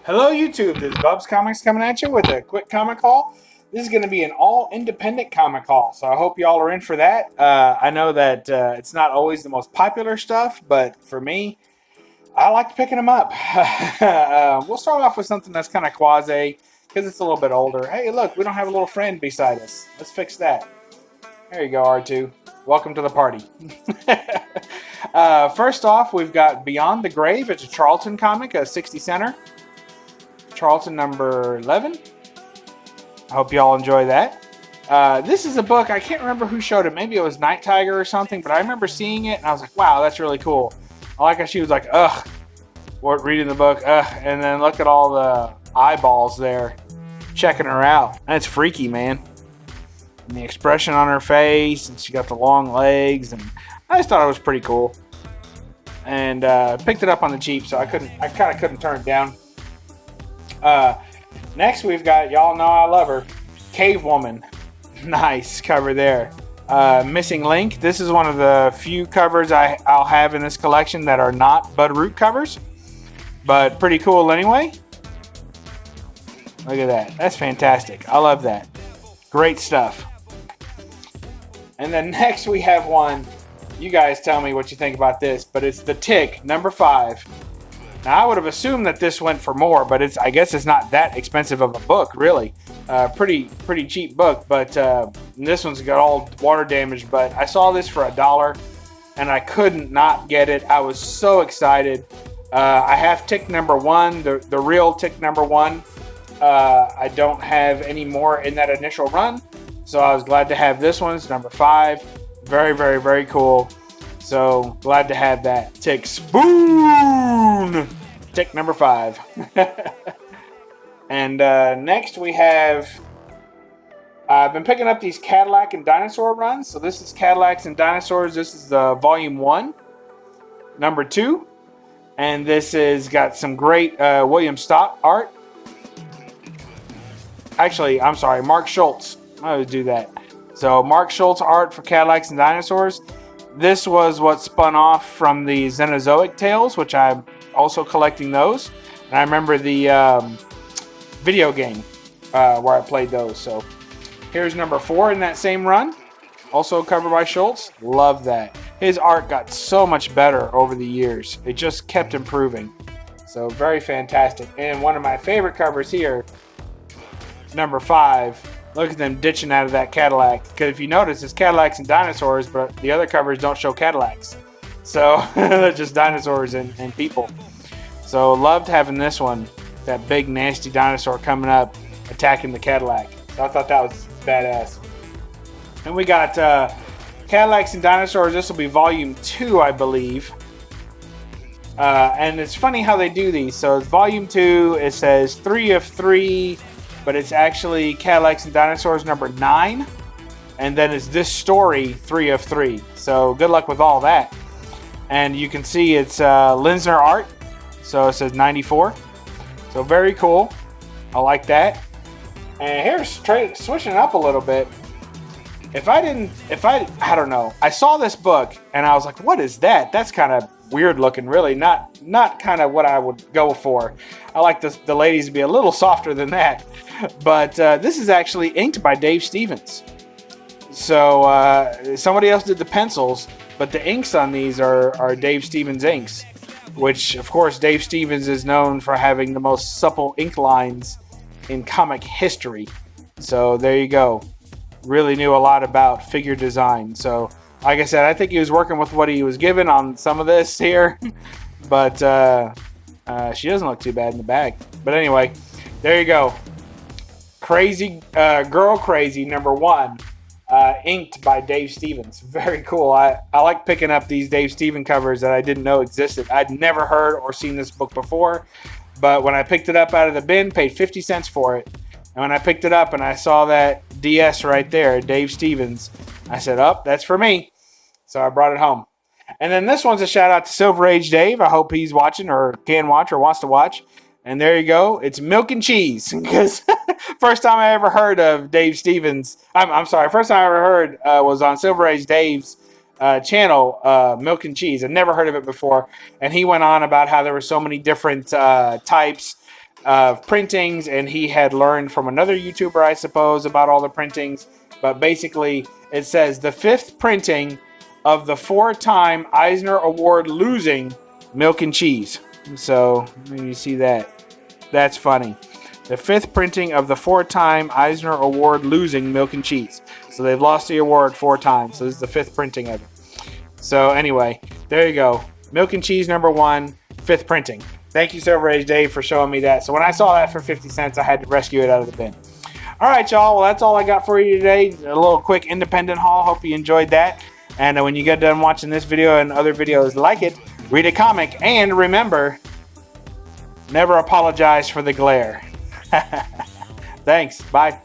Hello YouTube, this is BUB'S Comics coming at you with a quick comic haul. This is going to be an all-independent comic haul, so I hope y'all are in for that. I know that it's not always the most popular stuff, but for me, I like picking them up. We'll start off with something that's kind of quasi, because it's a little bit older. Hey, look, we don't have a little friend beside us. Let's fix that. There you go, R2. Welcome to the party. First off, we've got Beyond the Grave. It's a Charlton comic, a 60 center. Charlton number 11. I hope y'all enjoy that. This is a book, I can't remember who showed it. Maybe it was Night Tiger or something, but I remember seeing it and I was like, wow, that's really cool. I like how she was like, ugh, reading the book, ugh, and then look at all the eyeballs there checking her out. That's freaky, man. And the expression on her face, and she got the long legs, and I just thought it was pretty cool. And picked it up on the cheap, so I kind of couldn't turn it down. Next we've got, y'all know I love her, Cavewoman. Nice cover there. Missing Link. This is one of the few covers I'll have in this collection that are not Bud Root covers, but pretty cool anyway. Look at that. That's fantastic. I love that. Great stuff. And then next we have one. You guys tell me what you think about this, but it's The Tick, number 5. Now, I would have assumed that this went for more, but I guess it's not that expensive of a book, really. Pretty cheap book, but this one's got all water damage. But I saw this for $1, and I couldn't not get it. I was so excited. I have Tick number 1, the real Tick number 1. I don't have any more in that initial run, so I was glad to have this one. It's number 5. Very, very, very cool. So, glad to have that. Tick Spoon! Tick number 5. And next we have... I've been picking up these Cadillac and Dinosaur runs. So this is Cadillacs and Dinosaurs. This is volume 1. Number 2. And this has got some great William Stott art. Actually, I'm sorry, Mark Schultz. I always do that. So, Mark Schultz art for Cadillacs and Dinosaurs. This was what spun off from the Xenozoic Tales, which I'm also collecting those. And I remember the video game where I played those. So here's number 4 in that same run. Also covered by Schultz. Love that. His art got so much better over the years. It just kept improving. So very fantastic. And one of my favorite covers here, number 5. Look at them ditching out of that Cadillac. Because if you notice, it's Cadillacs and Dinosaurs, but the other covers don't show Cadillacs. So, they're just dinosaurs and people. So, loved having this one. That big, nasty dinosaur coming up, attacking the Cadillac. So I thought that was badass. And we got Cadillacs and Dinosaurs. This will be volume 2, I believe. And it's funny how they do these. So, it's volume 2. It says 3 of 3. But it's actually Cadillacs and Dinosaurs number 9. And then it's this story, 3 of 3. So good luck with all that. And you can see it's Linsner art. So it says 94. So very cool. I like that. And here's switching it up a little bit. I don't know. I saw this book and I was like, what is that? That's kind of weird looking, really. Not kind of what I would go for. I like the ladies to be a little softer than that. But this is actually inked by Dave Stevens. So somebody else did the pencils, but the inks on these are Dave Stevens inks, which of course Dave Stevens is known for having the most supple ink lines in comic history. So there you go. Really knew a lot about figure design. So like I said, I think he was working with what he was given on some of this here. But she doesn't look too bad in the bag. But anyway, there you go. Crazy Girl Crazy number 1, inked by Dave Stevens. Very cool. I like picking up these Dave Stevens covers that I didn't know existed. I'd never heard or seen this book before, but when I picked it up out of the bin, paid 50 cents for it. And when I picked it up and I saw that DS right there, Dave Stevens, I said, that's for me. So I brought it home. And then this one's a shout out to Silver Age Dave. I hope he's watching or can watch or wants to watch. And there you go. It's Milk and Cheese. Because first time I ever heard of Dave Stevens, I'm sorry, first time I ever heard was on Silver Age Dave's channel, Milk and Cheese. I'd never heard of it before. And he went on about how there were so many different types of printings, and he had learned from another YouTuber, I suppose, about all the printings. But basically, it says the 5th printing of the 4-time Eisner Award losing Milk and Cheese. So you see that. That's funny. The 5th printing of the 4-time Eisner Award losing Milk and Cheese. So they've lost the award 4 times. So this is the 5th printing of it. So anyway, there you go. Milk and Cheese #1, 5th printing. Thank you, Silver Age Dave, for showing me that. So when I saw that for 50 cents, I had to rescue it out of the bin. All right, y'all. Well, that's all I got for you today. A little quick independent haul. Hope you enjoyed that. And when you get done watching this video and other videos like it, read a comic. And remember, never apologize for the glare. Thanks. Bye.